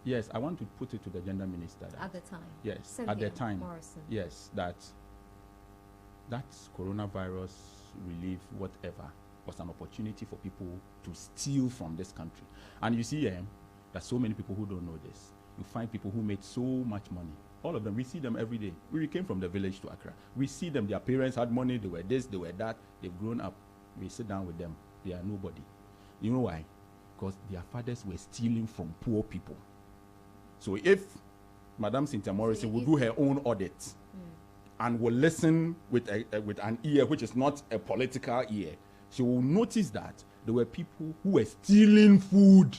Yes, I want to put it to the gender minister. At the time? Yes, Cynthia at the time. Morrison. Yes, that coronavirus relief, whatever, was an opportunity for people to steal from this country. And you see, there's so many people who don't know this. You find people who made so much money. All of them, we see them every day. We came from the village to Accra. We see them, their parents had money, they were this, they were that, they've grown up. We sit down with them, they are nobody. You know why? Because their fathers were stealing from poor people. So if Madam Cynthia Morrison would do her own audit and will listen with an ear which is not a political ear, she will notice that there were people who were stealing food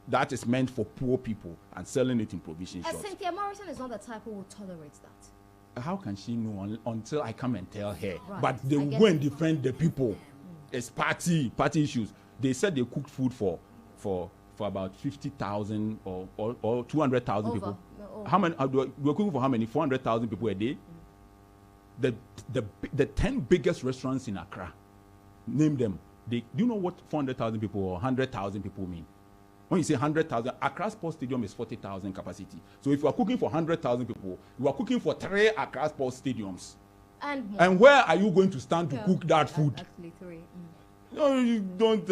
that is meant for poor people and selling it in provision shops. Cynthia Morrison is not the type who will tolerate that. How can she know until I come and tell her? Right. But they will go and defend the people. It's party issues. They said they cooked food for about 50,000 or 200,000 people. How many? They were cooking for how many? 400,000 people a day. The 10 biggest restaurants in Accra, name them. Do you know what 400,000 people or 100,000 people mean? When you say 100,000, Accra Sports Stadium is 40,000 capacity. So if you are cooking for 100,000 people, you are cooking for 3 Accra Sports Stadiums. And where are you going to stand to cook that food? Actually 3. No, you don't.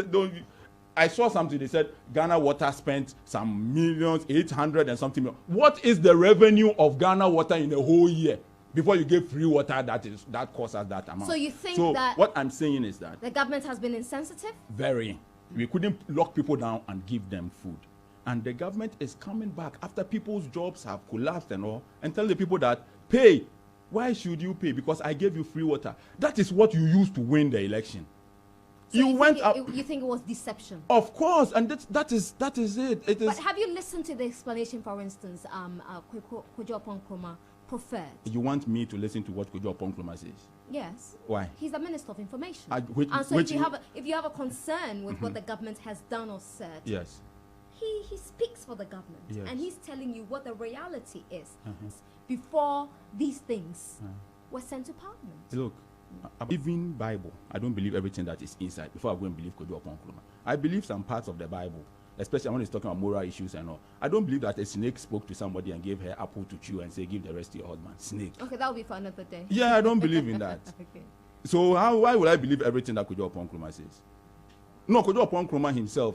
I saw something. They said Ghana Water spent some millions, 800 and something. What is the revenue of Ghana Water in a whole year before you give free water that costs us that amount? So you think that what I'm saying is that the government has been insensitive? Very. We couldn't lock people down and give them food. And the government is coming back after people's jobs have collapsed and all, and tell the people that pay. Why should you pay? Because I gave you free water. That is what you used to win the election. So you think it was deception? Of course, and that is it. It is. But have you listened to the explanation, for instance, Kojo Nkrumah preferred? You want me to listen to what Kojo Nkrumah says? Yes. Why? He's the Minister of Information. So if you have a concern with what the government has done or said, yes, he speaks for the government, yes, and he's telling you what the reality is before these things were sent to Parliament. Look, even Bible, I don't believe everything that is inside before I go and believe Kojo Nkrumah. I believe some parts of the Bible, especially when it's talking about moral issues and all. I don't believe that a snake spoke to somebody and gave her apple to chew and say, give the rest to your husband. Snake. Okay, that will be for another day. Yeah, I don't believe in that. Okay. So why would I believe everything that Kojo Nkrumah says? No, Kojo Nkrumah himself,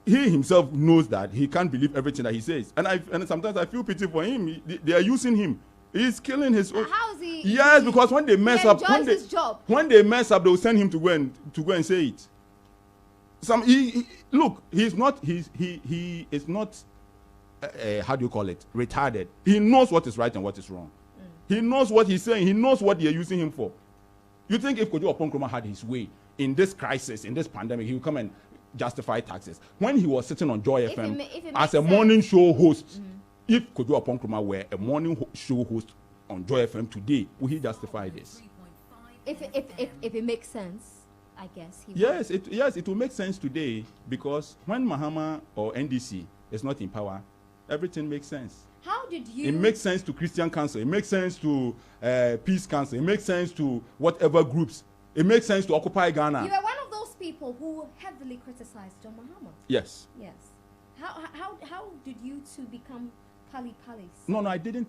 he himself knows that he can't believe everything that he says. And sometimes I feel pity for him. They are using him. He's killing his own. How is he? Yes, because when they mess up, when they mess up, they will send him to go and say it. Look, he is not how do you call it, retarded. He knows what is right and what is wrong. He knows what he's saying. He knows what they are using him for. You think if Kojo Nkrumah had his way in this crisis, in this pandemic, he would come and justify taxes? When he was sitting on Joy FM as a morning show host, if Kojo Nkrumah were a morning show host on Joy FM today, would he justify this? If it makes sense, I guess he would. Yes, it will make sense today, because when Mahama or NDC is not in power, everything makes sense. How did you? It makes sense to Christian Council. It makes sense to Peace Council. It makes sense to whatever groups. It makes sense to Occupy Ghana. You were one of those people who heavily criticized John Mahama. Yes. Yes. How did you two become pali-palis? No, I didn't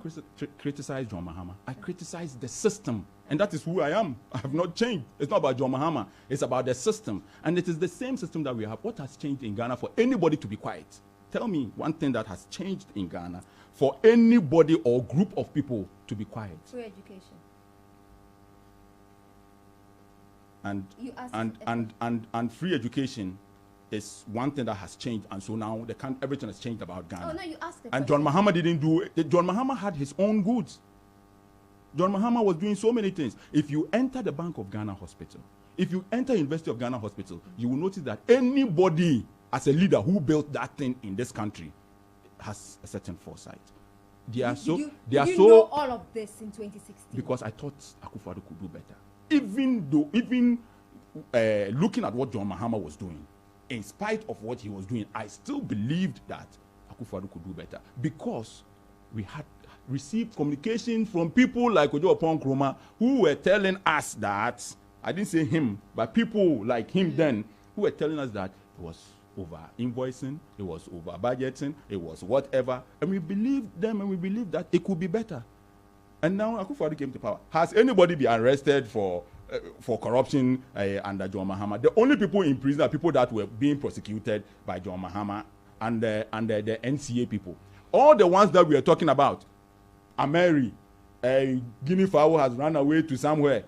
criticize John Mahama. I criticized the system. And that is who I am. I have not changed. It's not about John Mahama. It's about the system. And it is the same system that we have. What has changed in Ghana for anybody to be quiet? Tell me one thing that has changed in Ghana for anybody or group of people to be quiet. Free education. And free education is one thing that has changed, and so now everything has changed about Ghana. Oh no, you asked the and question. John Mahama didn't do it. John Mahama had his own goods. John Mahama was doing so many things. If you enter the Bank of Ghana Hospital, if you enter University of Ghana Hospital, you will notice that anybody as a leader who built that thing in this country has a certain foresight. They are you know all of this in 2016? Because I thought Akufo-Addo could do better. Even looking at what John Mahama was doing, in spite of what he was doing, I still believed that Akufo-Addo could do better, because we had received communication from people like Kojo Nkrumah who were telling us that, I didn't say him, but people like him then, who were telling us that it was over invoicing, it was over budgeting, it was whatever. And we believed them and we believed that it could be better. And now Akufo-Addo came to power. Has anybody been arrested for corruption under John Mahama? The only people in prison are people that were being prosecuted by John Mahama and the NCA people. All the ones that we are talking about, Ameri, Guinea Fowl has run away to somewhere.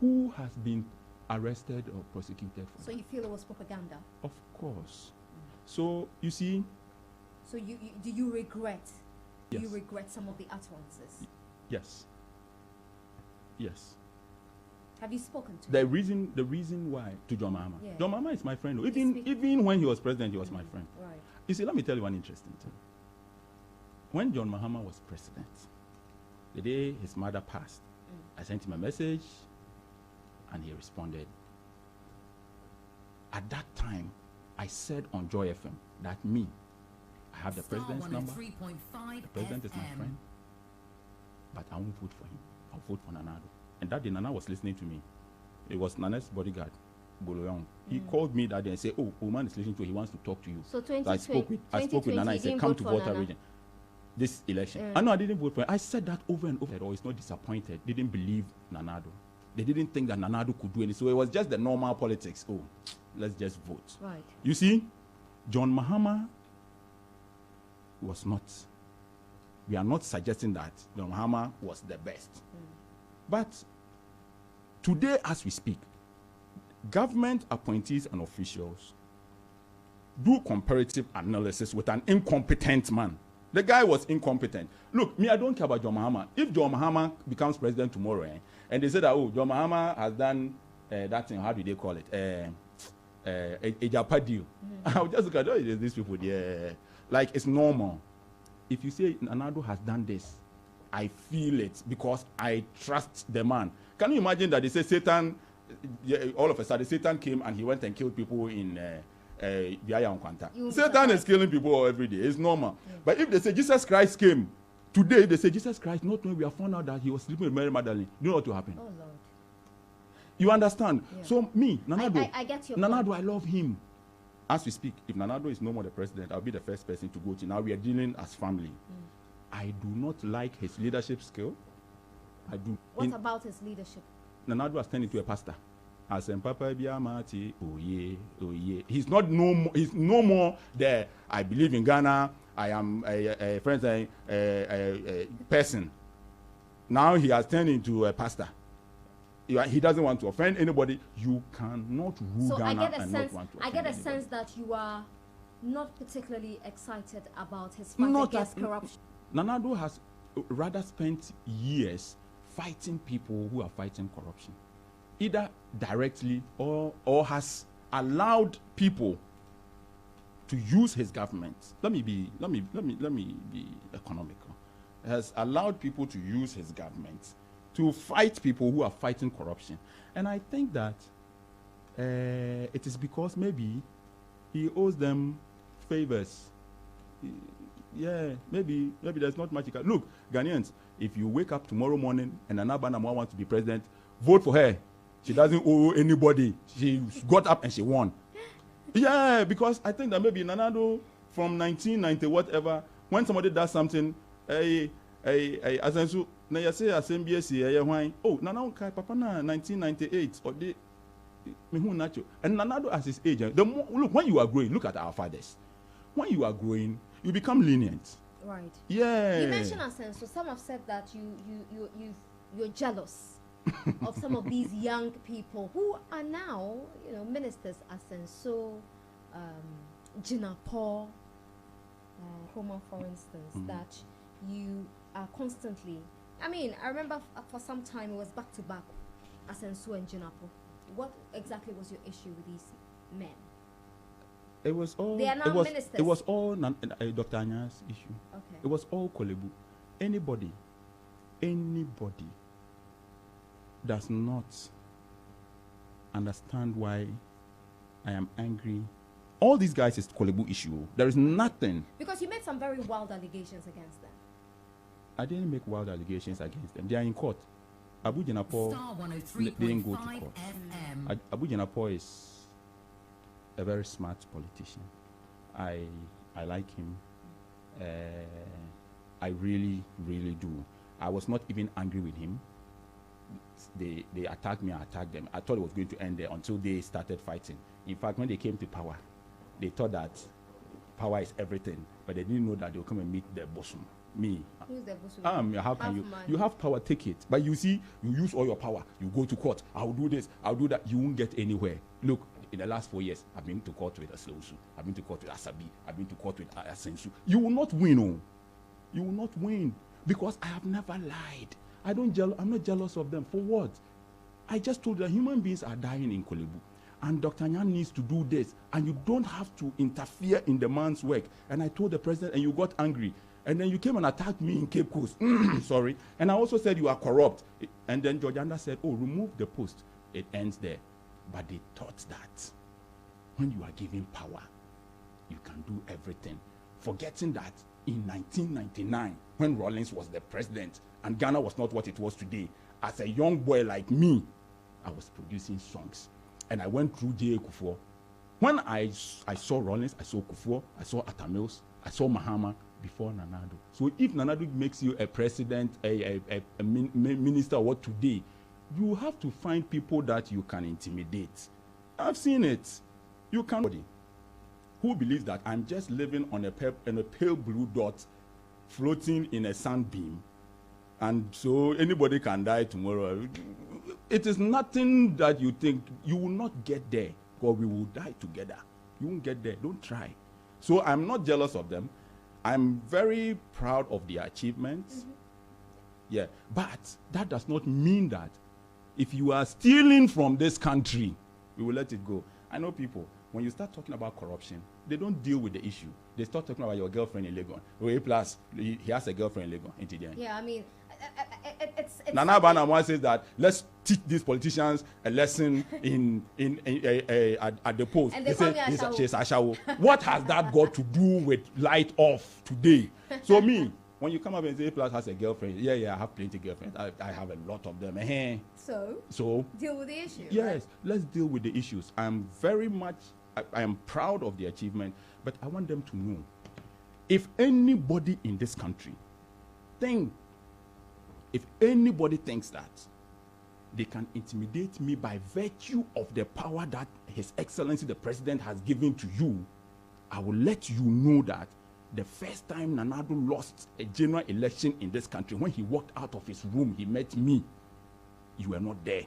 Who has been arrested or prosecuted for? So you feel it was propaganda? Of course. So you see. So do you regret? Yes. Do you regret some of the utterances? Yes. Yes. Have you spoken to the him? reason why to John Mahama? Yeah. John Mahama is my friend. Even when he was president, he was my friend. Right. You see, let me tell you one interesting thing. When John Mahama was president, the day his mother passed, I sent him a message and he responded. At that time, I said on Joy FM that I have the president's number. The president is my friend. But I won't vote for him. I'll vote for Nana Aba. And that day, Nana was listening to me. It was Nana's bodyguard, Boloyong. He called me that day and said, "Oh, Oman is listening to you. He wants to talk to you." So I spoke with Nana and said, "Come to Volta region this election." I know I didn't vote for him. I said that over and over. Oh, it's not disappointed. They didn't believe Nana Aba. They didn't think that Nana Aba could do anything. So it was just the normal politics. Oh, let's just vote. Right. You see, John Mahama was not. We are not suggesting that John Mahama was the best. But today, as we speak, government appointees and officials do comparative analysis with an incompetent man. The guy was incompetent. Look, me, I don't care about John Mahama. If John Mahama becomes president tomorrow, and they say that, oh, John Mahama has done that thing, how do they call it? A Japa deal. I'll just look at these people there. Like, it's normal. If you say Nana Aba has done this, I feel it because I trust the man. Can you imagine that they say Satan, all of a sudden Satan came and he went and killed people in Biaya Nkwanta. Satan is killing people every day. It's normal. Yeah. But if they say Jesus Christ came, today they say Jesus Christ, not knowing we have found out that he was sleeping with Mary Magdalene. You know what will happen? Oh, Lord. You understand? Yeah. So me, Nana Aba, I get your Nana Aba, I love him. As we speak, if Nana Aba is no more the president, I'll be the first person to go to. Now we are dealing as family. I do not like his leadership skill. I do. What about his leadership? Nana Aba has turned into a pastor. As in Papa Biamati, oh yeah. He's not no more. He's no more there. I believe in Ghana. I am a friend, a person. Now he has turned into a pastor. He doesn't want to offend anybody. You cannot rule Ghana and not want to offend I get a anybody. sense that you are not particularly excited about his fight against corruption. Nana Aba has rather spent years fighting people who are fighting corruption, either directly or has allowed people to use his government. Let me be economical. Has allowed people to use his government to fight people who are fighting corruption. And I think that it is because maybe he owes them favors. Yeah, maybe there's not much you can. Look, Ghanaians, if you wake up tomorrow morning and Nana Aba Anamoah wants to be president, vote for her. She doesn't owe anybody. She got up and she won. Yeah, because I think that maybe Nana Aba from 1990 whatever, when somebody does something, asensu na yase assembly oh Nana Aba papa na 1998 or the me who nacho. And Nana Aba as his age, the more, look, when you are growing, look at our fathers. When you are growing, you become lenient. Right. Yeah. You mentioned Asenso. So some have said that you're jealous of some of these young people who are now, ministers. Asenso, Jinapo, Homa, for instance, that you are constantly. I mean, I remember for some time it was back to back, Asenso and Jinapo. What exactly was your issue with these men? It was all. They are now ministers. It was all Dr. Anya's issue. Okay. It was all Kolebu. Anybody does not understand why I am angry. All these guys is Kolebu issue. There is nothing. Because you made some very wild allegations against them. I didn't make wild allegations against them. They are in court. Abu Jinapo didn't go to court. Abu Jinapo is a very smart politician. I like him. I really, really do. I was not even angry with him. They attacked me, I attacked them. I thought it was going to end there until they started fighting. In fact, when they came to power, they thought that power is everything, but they didn't know that they would come and meet their bosom. Me. Who's the bosom? How can you have power, take it. But you see, you use all your power, you go to court, I'll do this, I'll do that. You won't get anywhere. Look, in the last 4 years, I've been to court with Aslausu, I've been to court with Asabi, I've been to court with Asensu. You will not win, oh. You will not win, because I have never lied. I'm not jealous of them. For what? I just told them human beings are dying in Kolebu. And Dr. Nyan needs to do this. And you don't have to interfere in the man's work. And I told the president, and you got angry. And then you came and attacked me in Cape Coast. Sorry. And I also said you are corrupt. And then Georgiana said, oh, remove the post. It ends there. But they thought that when you are given power, you can do everything. Forgetting that in 1999, when Rawlings was the president, and Ghana was not what it was today, as a young boy like me, I was producing songs. And I went through J.A. Kufuor. When I saw Rawlings, I saw Kufuor, I saw Atamils, I saw Mahama before Nanado. So if Nanado makes you a president, a minister, what today, you have to find people that you can intimidate. I've seen it. You can't. Who believes that I'm just living on a pale blue dot floating in a sunbeam, and so anybody can die tomorrow? It is nothing that you think. You will not get there, because we will die together. You won't get there. Don't try. So I'm not jealous of them. I'm very proud of their achievements. Mm-hmm. Yeah, but that does not mean that if you are stealing from this country, we will let it go. I know people, when you start talking about corruption, they don't deal with the issue. They start talking about your girlfriend in Legon. Oh, plus, he has a girlfriend in Legon. Yeah, I mean, it's Nana Aba Anamoah says that let's teach these politicians a lesson at the post. And they say she's Ashawo. What has that got to do with light off today? So me, when you come up and say plus has a girlfriend, yeah, I have plenty of girlfriends. I have a lot of them. So deal with the issue. Yes, right? Let's deal with the issues. I am proud of the achievement, but I want them to know, if anybody in this country thinks that they can intimidate me by virtue of the power that His Excellency the President has given to you, I will let you know that the first time Nanado lost a general election in this country, when he walked out of his room, he met me. You were not there.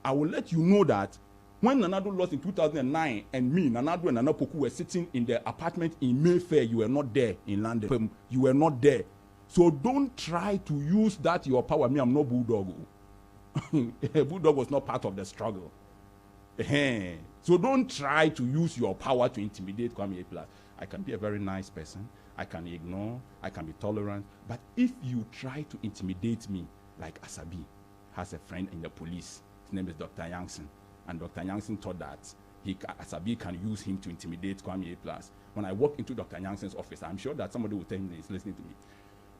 I will let you know that when Nanado lost in 2009, and me, Nanado and Nana Poku were sitting in the apartment in Mayfair, you were not there in London. You were not there. So don't try to use that your power. Me, I'm no bulldog. Bulldog was not part of the struggle. So don't try to use your power to intimidate Kwame Eplas. I can be a very nice person. I can ignore. I can be tolerant. But if you try to intimidate me, like Asabi has a friend in the police. His name is Dr. Yankson. And Dr. Yankson thought that Asabi can use him to intimidate Kwame Eplas. When I walked into Dr. Yanson's office, I'm sure that somebody will tell him he's listening to me.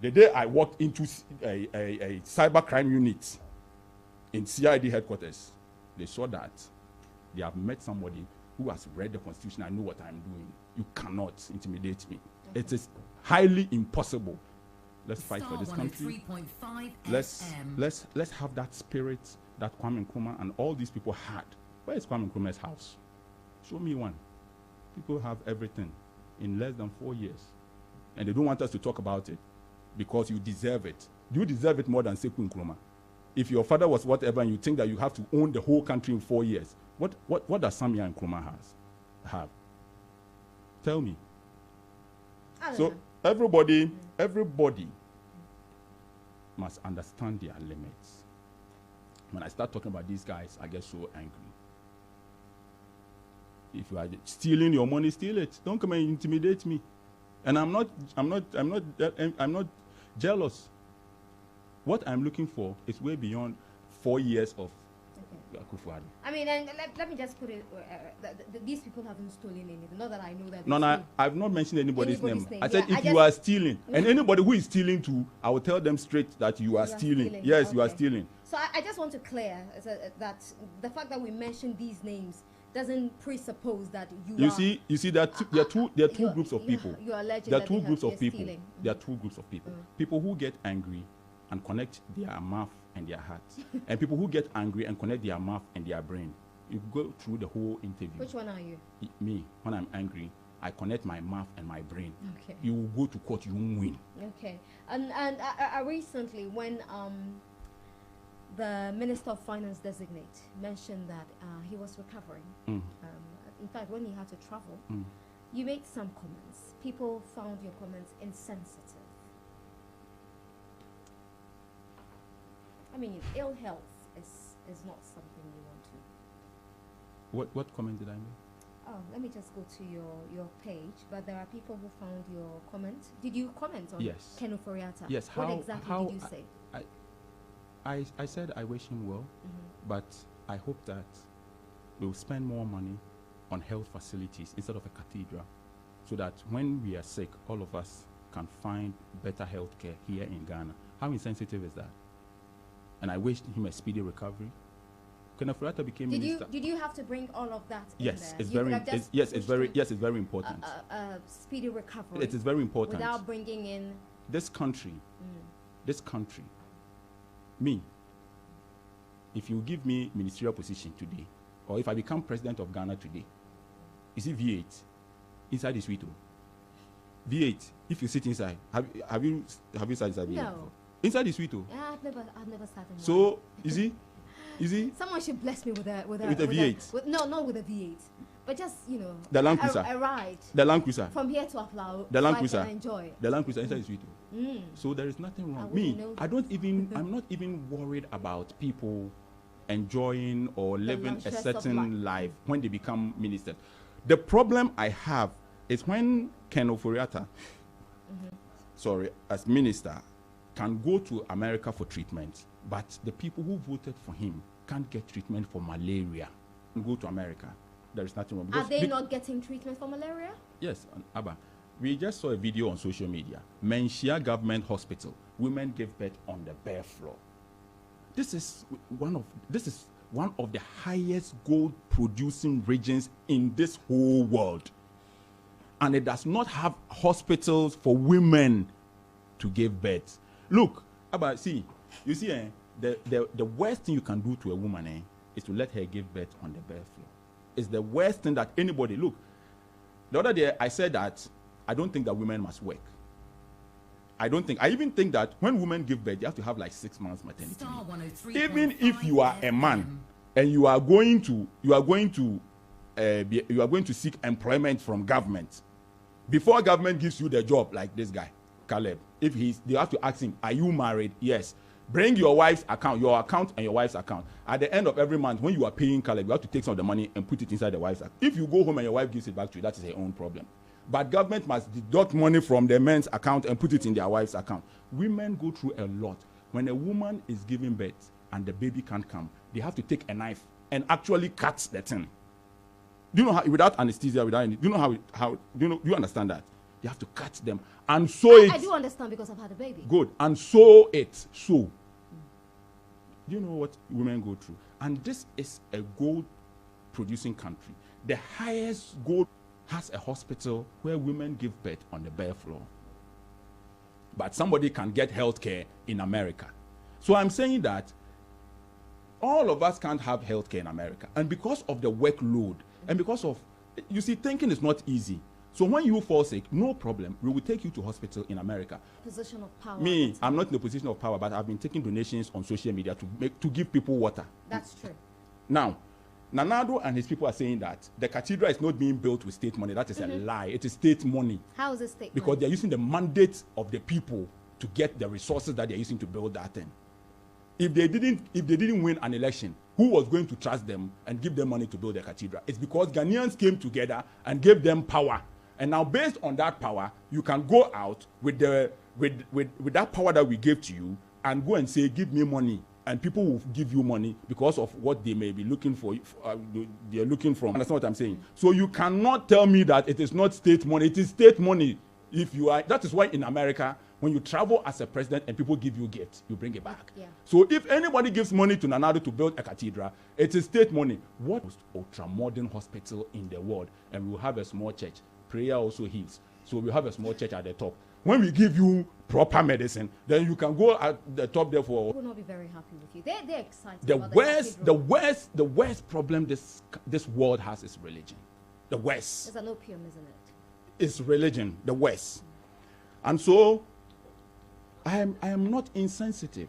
The day I walked into a cybercrime unit in CID headquarters, they saw that they have met somebody who has read the Constitution and know what I'm doing. You cannot intimidate me. Okay. It is highly impossible. Let's fight for this country. Let's have that spirit that Kwame Nkrumah and all these people had. Where is Kwame Nkrumah's house? Show me one. People have everything in less than 4 years. And they don't want us to talk about it because you deserve it. Do you deserve it more than Sekou Nkrumah? If your father was whatever and you think that you have to own the whole country in 4 years, what does Samia Nkrumah have? Tell me. So everybody must understand their limits. When I start talking about these guys, I get so angry. If you are stealing your money, steal it. Don't come and intimidate me. And I'm not jealous. What I'm looking for is way beyond 4 years of Akufo-Addo. I mean, and let me just put it, these people haven't stolen anything. Not that I know that. No, I've not mentioned anybody's name. I said if you are stealing, and anybody who is stealing too, I will tell them straight that you are stealing. Yes, okay. You are stealing. So I just want to clear that the fact that we mentioned these names doesn't presuppose that you see that there are two groups of people. You're alleging there are that two groups of people. stealing. There are two groups of people. People who get angry and connect their mouth and their heart, and people who get angry and connect their mouth and their brain. You go through the whole interview. Which one are you? Me, when I'm angry, I connect my mouth and my brain. Okay. You will go to court, you won't win. Okay. And I recently, when the Minister of Finance designate mentioned that he was recovering, in fact, when he had to travel, you made some comments. People found your comments insensitive. I mean, ill health is not something you want to. What comment did I make? Oh, let me just go to your page. But there are people who found your comment. Did you comment on Ken Ofori-Atta? Yes. What exactly did you say? I said I wish him well, but I hope that we'll spend more money on health facilities instead of a cathedral, so that when we are sick, all of us can find better health care here in Ghana. How insensitive is that? And I wished him a speedy recovery. Ken Ofori-Atta became minister. Did you have to bring all of that Yes, in it's there? very it's very important. Speedy recovery. It is very important. Without bringing in this country, me, if you give me ministerial position today, or if I become president of Ghana today, you see V8 inside the suite. V8, if you sit inside, have you sat inside V8 before? Inside the suite. Yeah, I've never sat in one. So you see, someone should bless me with a V8. No, not with a V8, but just the Land Cruiser. A ride. The Land Cruiser. From here to Aplau. The Land Cruiser. I can enjoy. The Land Cruiser inside the suite. So there is nothing wrong. I'm not even worried about people enjoying or living a certain life when they become ministers. The problem I have is when Ken Ofori-Atta, as minister, can go to America for treatment, but the people who voted for him can't get treatment for malaria and go to America. There is nothing wrong. Are they not getting treatment for malaria? Yes, Abba. We just saw a video on social media. Menchia Government Hospital. Women give birth on the bare floor. This is one of the highest gold producing regions in this whole world. And it does not have hospitals for women to give birth. Look, Abba, you see, the worst thing you can do to a woman is to let her give birth on the bare floor. It's the worst thing that anybody, look, the other day I said that I don't think that women must work. I even think that when women give birth, they have to have like 6 months maternity leave. Even if you are a man and you are going to seek employment from government, before government gives you the job, like this guy, Caleb, they have to ask him, are you married? Yes. Bring your wife's account, your account and your wife's account. At the end of every month, when you are paying Caleb, you have to take some of the money and put it inside the wife's account. If you go home and your wife gives it back to you, that is her own problem. But government must deduct money from the men's account and put it in their wife's account. Women go through a lot. When a woman is giving birth and the baby can't come, they have to take a knife and actually cut the thing. Do you know how, without anesthesia, do you understand that? You have to cut them and sew it. I do understand because I've had a baby. Good. And sew it. Do you know what women go through? And this is a gold producing country. The highest gold has a hospital where women give birth on the bare floor. But somebody can get health care in America. So I'm saying that all of us can't have health care in America. And because of the workload, and because of, you see, thinking is not easy. So when you fall sick, no problem. We will take you to hospital in America. Position of power. Me, I'm not in a position of power, but I've been taking donations on social media to give people water. That's true. Now, Nana Aba and his people are saying that the cathedral is not being built with state money. That is a lie. It is state money. How is it state money? Because they're using the mandate of the people to get the resources that they're using to build that thing. If they didn't win an election, who was going to trust them and give them money to build the cathedral? It's because Ghanaians came together and gave them power. And now, based on that power, you can go out with that power that we gave to you and go and say, give me money. And people will give you money because of what they may be looking for. They're looking from. Understand what I'm saying? So you cannot tell me that it is not state money. It is state money. That is why in America, When you travel as a president and people give you gifts, you bring it back. Yeah. So if anybody gives money to Nana Ado to build a cathedral, it is state money. What most ultra-modern hospital in the world? And we will have a small church. Prayer also heals. So we have a small church at the top. When we give you proper medicine, then you can go at the top there for. Will not be very happy with you. They're excited. The about the worst problem this world has is religion. The West. It's an opium, isn't it? It's religion. The West. And so, I am not insensitive.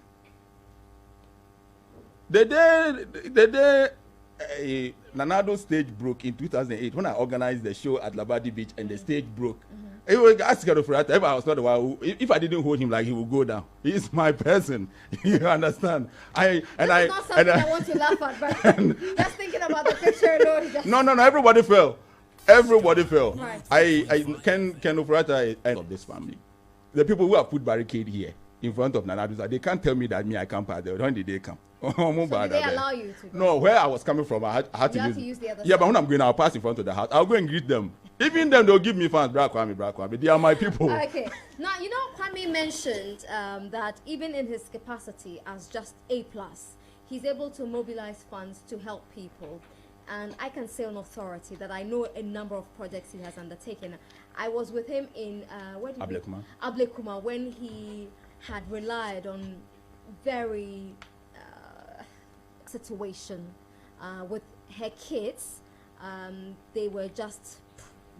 The day Nana Ado stage broke in 2008, when I organized the show at Labadi Beach and the stage broke, he was asking for that. If I was not the one who, if I didn't hold him, like, he would go down. He's my person. You understand? This is not something I want to laugh at, but just thinking about the picture alone. No. Everybody fell. Everybody fell. Right. I can Ofurata of this family. The people who have put barricade here in front of Nana Ado, they can't tell me that me I can't pass there. When did they come? So did they allow you to go? No, where I was coming from, I had to use the other Yeah, side. but when I'm going, I'll pass in front of the house. I'll go and greet them. Even them, they'll give me fans. Bra Kwame. They are my people. Okay. Now, you know, Kwame mentioned that even in his capacity as just A+, he's able to mobilize funds to help people. And I can say on authority that I know a number of projects he has undertaken. I was with him in Ablekuma when he had relied on very situation with her kids. They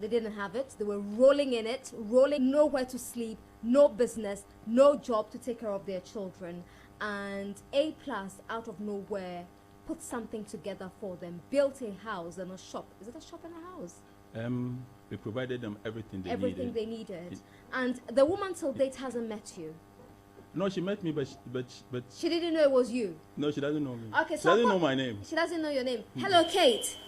didn't have it. They were rolling in it, nowhere to sleep, no business, no job to take care of their children. And A+ out of nowhere put something together for them, built a house and a shop. Is it a shop and a house? We provided them everything they needed. And the woman till date hasn't met you. No, she met me, but she didn't know it was you. No, she doesn't know me. Okay, she doesn't know my name. She doesn't know your name. Hello, Kate.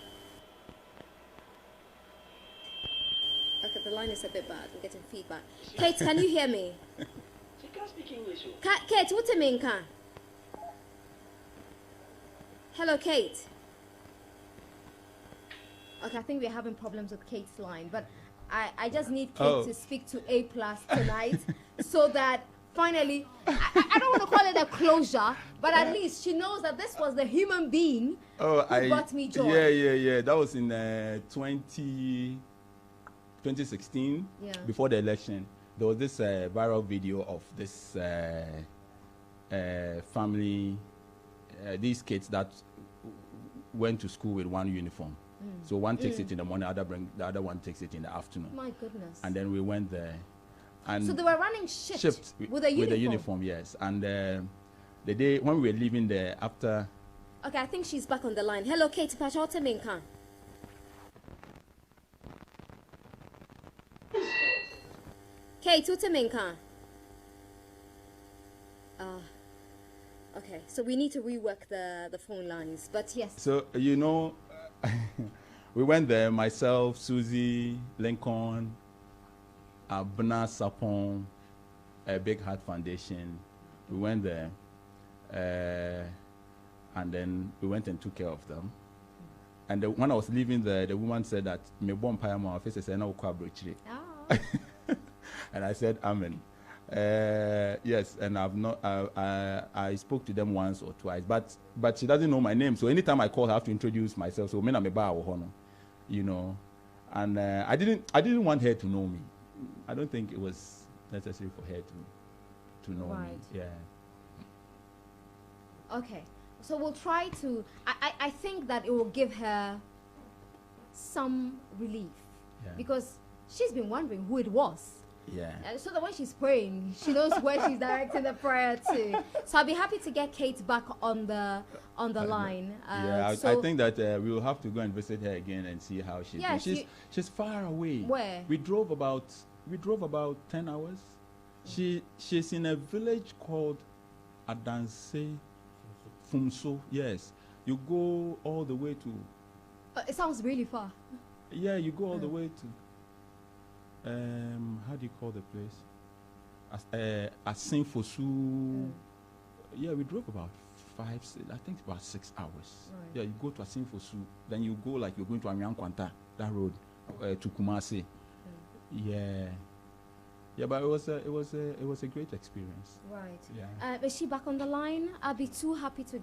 Okay, the line is a bit bad. I'm getting feedback. Kate, can you hear me? She can't speak English. Kate, what do you mean, can? Hello, Kate. Okay, I think we're having problems with Kate's line, but I just need Kate to speak to A+ tonight so that finally, I don't want to call it a closure, but at least she knows that this was the human being who brought me joy. Yeah. That was in 2016, before the election. There was this viral video of this family, these kids that went to school with one uniform. So one takes it in the morning, the other one takes it in the afternoon. My goodness. And then we went there. And so they were running shift with a uniform? With a uniform, yes. And the day when we were leaving there, after... Okay, I think she's back on the line. Hello, Kate. Kate, what do you mean, okay, so we need to rework the phone lines, but yes. So, you know, we went there, myself, Susie, Lincoln, Abna Sapon, a Big Heart Foundation. We went there, and then we went and took care of them. And when I was leaving there, the woman said that, "Me bon paya mo office say na ukwa brochire." And I said, "Amen." Yes, and I spoke to them once or twice, but she doesn't know my name. So anytime I call her, I have to introduce myself. So me ba hono, you know, and I didn't want her to know me. I don't think it was necessary for her to know me. Yeah. Okay, so we'll try to. I think that it will give her some relief because she's been wondering who it was. Yeah. So that when she's praying, she knows where she's directing the prayer to. So I'll be happy to get Kate back on the line. I think that we will have to go and visit her again and see how she's doing. She's far away. Where? We drove about 10 hours. She's in a village called Adanse Fumso. Yes. You go all the way to... it sounds really far. Yeah, you go all the way to... how do you call the place? Asinfosu. Yeah, we drove about 6 hours. Right. Yeah, you go to Asinfosu, then you go like you're going to Anyankwanta, that road, to Kumasi. Yeah. Yeah, but it was a great experience. Right. Yeah. Is she back on the line? I'll be too happy to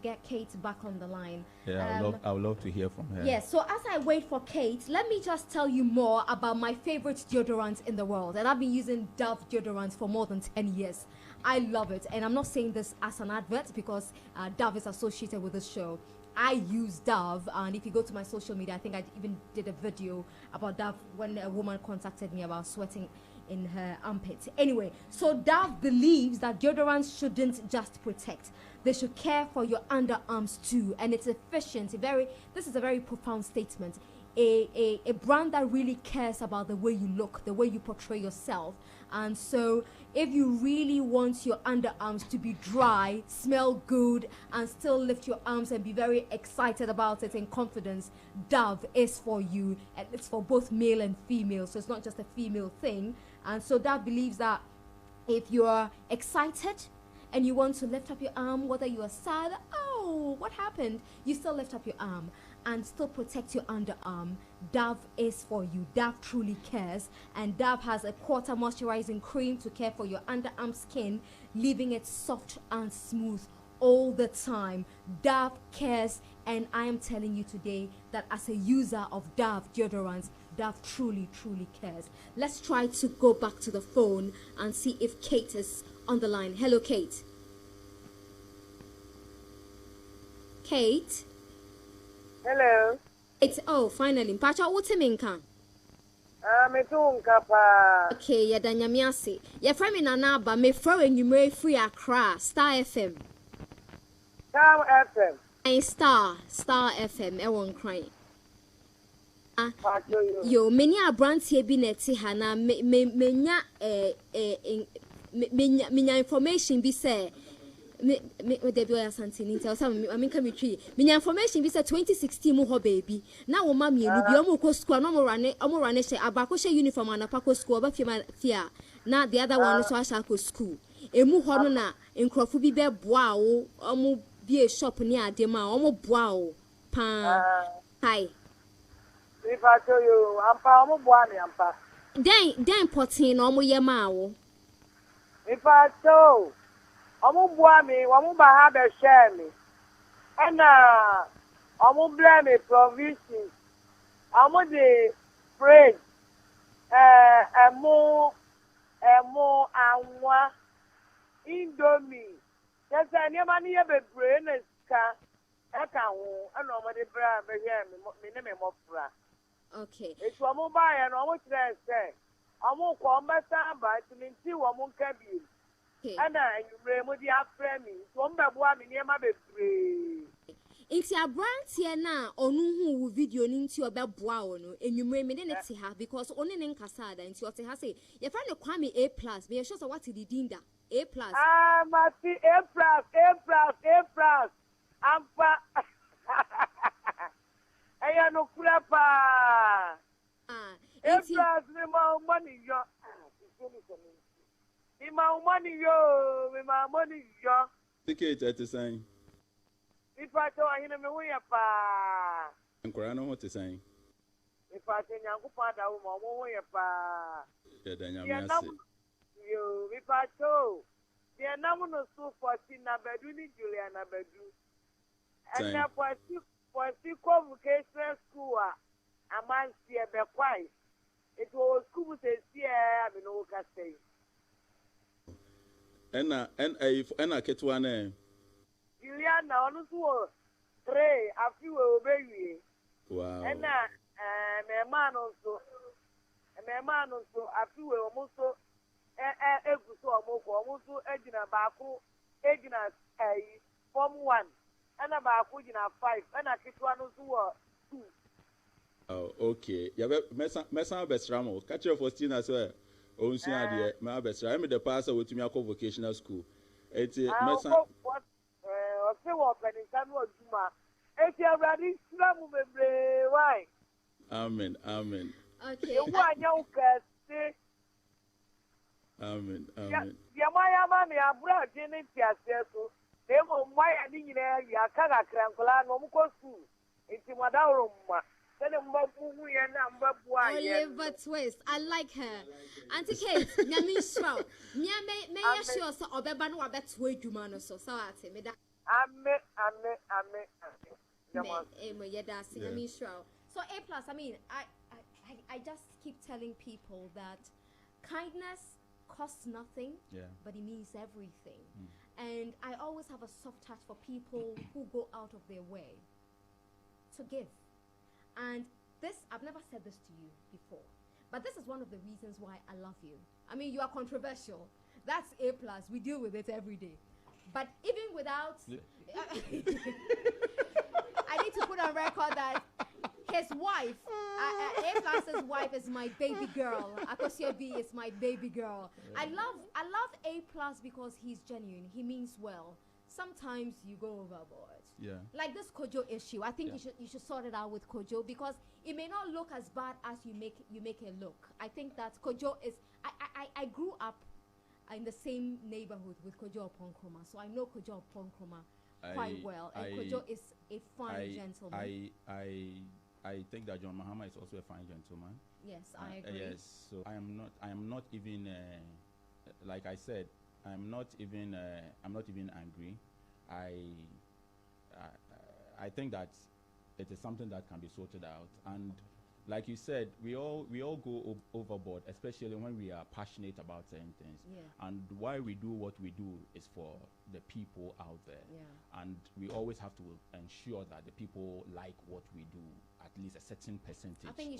get Kate back on the line. Yeah, I would love to hear from her. Yes. So as I wait for Kate, let me just tell you more about my favorite deodorant in the world, and I've been using Dove deodorant for more than 10 years. I love it, and I'm not saying this as an advert because Dove is associated with this show. I use Dove, and if you go to my social media, I think I even did a video about Dove when a woman contacted me about sweating in her armpits. Anyway, so Dove believes that deodorants shouldn't just protect; they should care for your underarms too, and it's efficient. This is a very profound statement. A brand that really cares about the way you look, the way you portray yourself. And so if you really want your underarms to be dry, smell good, and still lift your arms and be very excited about it in confidence, Dove is for you. And it's for both male and female, so it's not just a female thing. And so Dove believes that if you're excited and you want to lift up your arm, whether you are sad, oh, what happened? You still lift up your arm and still protect your underarm. Dove is for you. Dove truly cares, and Dove has a quarter moisturizing cream to care for your underarm skin, leaving it soft and smooth all the time. Dove cares, and I am telling you today that as a user of Dove deodorants, Dove truly cares. Let's try to go back to the phone and see if Kate is on the line. Hello, Kate. Kate. Hello. Finally. Mpacha utiminka. Metunka pa. Okay, ya danyamiase. Ya frame Nana Aba, me fro enyumre free Accra, Star FM. Star FM. And Star FM, won't cry. Yo, many a brands here be neti hana menya information be say me de be asante tell some I mean come tree menya information be say 2016 mu ho baby na wo ma mienu bi omo ko school no mo rane she abako she uniform anapa ko school ba fia na the other one so asha ko school emu ho no na nkrofo bi be boa wo omo bi a shop ni ade ma omo boa wo pa hi if I tell you ampa omo boa me ampa then potin omo ye ma wo if I tell omo boa me omo ba ha be share me and omo blame me provisions omo the praise emo anwa indomie yes any man here be brain ska eka ho ana omo de bra be here me ne me mofra okay etu omo ba ya no omo kire se omo ko mbesa ba tinti omo nka bi ana anyumre mo di afre mi so mbeboa me ne ma bebre Inti a brand here na onu hu video ni nti obeboa wo no enwumre me ne te ha because oni ne nkasa da nti ote ha say ye fa ne kwame A+ me ye sure so what the dinda A+. Mati A+. Ampa. Aya no kura pa. A+ me ma money yo. Me ma money yo. Ticket at the sign. If I tell you me we pa. Nkora no what to sign. If I tell you pa da wo mo we pa. Yeah, danyamiase. Yo, if I told, the Namuno so for Tina Beduni, Juliana Bedu. And now for convocation school, a man see a bequise. It was school to see I mean, Oka say. And I get one. Juliana, on to three, a few baby. Wow. And a man also, a few almost so. Eguso omoko omusu ejina baako ejina form 1 ana baako jina 5 ana kitwa no so 2. Oh, okay. Ya mesa bestramo. Catch your Faustina so onsu ade ma bestra. Me the pastor wotumi akọ vocational school. Eti mesa o se wo penika no aduma. Eti awradi slamu bebre why? Amen. Okay. You anya ukase Amen. Ya mama me abura de ne tiase so. Emo maya ni nyina ya kaga krankola no mko school. Enti madawro mma. Oliver Twist. I like her. Auntie Kate, Nyami Shroud. May sure so Obeba no bet way to man so ate me that. Ame. Nyami Shroud. So A plus, I mean, I just keep telling people that kindness costs nothing, but it means everything. And I always have a soft heart for people who go out of their way to give. And this, I've never said this to you before, but this is one of the reasons why I love you. I mean, you are controversial. That's A plus. We deal with it every day. But even without, I need to put on record that his wife, A plus's wife, is my baby girl. Akosia B is my baby girl. I love A plus because he's genuine. He means well. Sometimes you go overboard. Yeah. Like this Kojo issue, I think you should sort it out with Kojo because it may not look as bad as you make it look. I think that Kojo is. I grew up in the same neighborhood with Kojo Oponkroma, so I know Kojo Oponkroma quite well. And Kojo is a fine gentleman. I think that John Mahama is also a fine gentleman. Yes, I agree. Yes, so I am not even like I said, I'm not even angry. I think that it is something that can be sorted out, and like you said, we all go overboard, especially when we are passionate about certain things. Yeah. And why we do what we do is for the people out there. Yeah. And we always have to ensure that the people like what we do, at least a certain percentage. I think you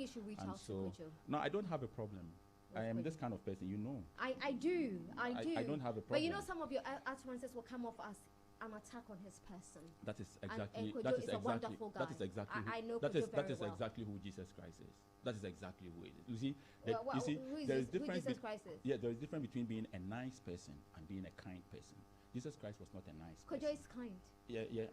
should reach out to Kojo. No, I don't have a problem. I am this kind of person, you know. I do. I don't have a problem. But you know, some of your utterances will come off as an attack on his person. That is exactly. And that is a wonderful guy. That is exactly. I know that is well. exactly who Jesus Christ is. That is exactly who it is. You see, there is difference. Yeah, there is difference between being a nice person and being a kind person. Jesus Christ was not a nice person. Kojo is kind. Yeah.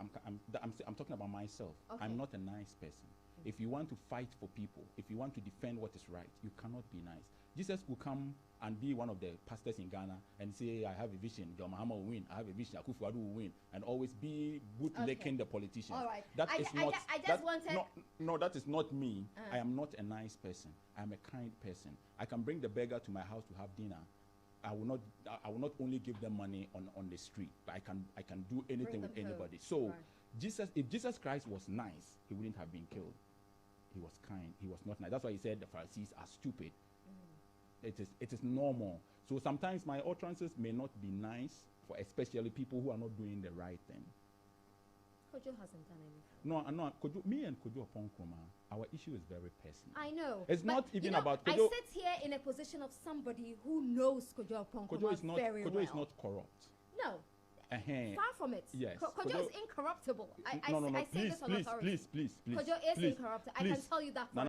I'm talking about myself. Okay. I'm not a nice person. If you want to fight for people, if you want to defend what is right, you cannot be nice. Jesus will come and be one of the pastors in Ghana and say, I have a vision, John Mahama will win, I have a vision, Akufo-Addo will win, and always be bootlicking the politicians. All right. That is not. I just wanted. No, that is not me. I am not a nice person. I am a kind person. I can bring the beggar to my house to have dinner. I will not only give them money on the street, but I can do anything with anybody. So right. If Jesus Christ was nice, he wouldn't have been killed. He was kind. He was not nice. That's why he said the Pharisees are stupid. It is normal. So sometimes my utterances may not be nice for especially people who are not doing the right thing. Kojo hasn't done anything. No. Me and Kojo Oponkroma, our issue is very personal. I know. It's not even about Kojo. I sit here in a position of somebody who knows Kojo Oponkroma very well. Kojo is not corrupt. No. Far from it. Yes. Kojo is incorruptible. I say this on authority. Please. Kojo is incorruptible. I can tell you that.